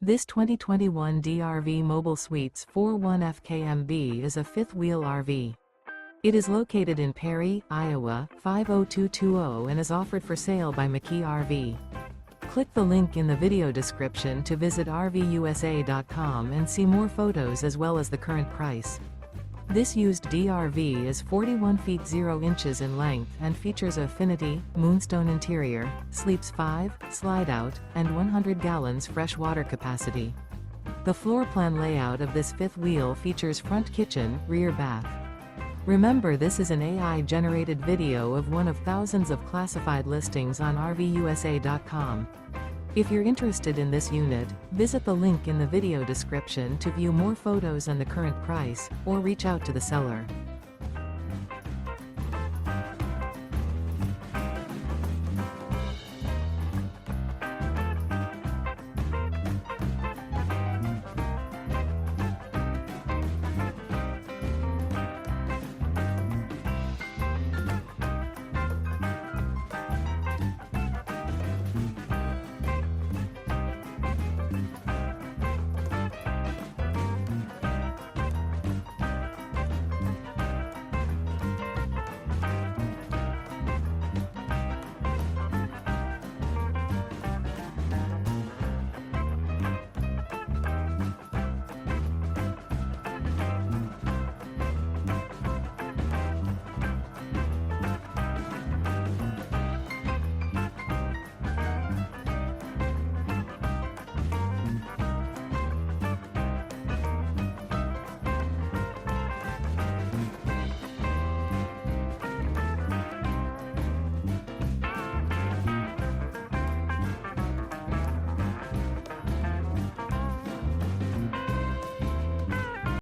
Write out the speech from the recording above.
This 2021 DRV Mobile Suites 41FKMB is a fifth-wheel RV. It is located in Perry, Iowa, 50220 and is offered for sale by McKee RV. Click the link in the video description to visit RVUSA.com and see more photos as well as the current price. This used DRV is 41 feet 0 inches in length and features Affinity, Moonstone interior, sleeps 5, Slideout, and 100 gallons fresh water capacity. The floor plan layout of this fifth wheel features front kitchen, rear bath. Remember, this is an AI-generated video of one of thousands of classified listings on RVUSA.com. If you're interested in this unit, visit the link in the video description to view more photos and the current price, or reach out to the seller.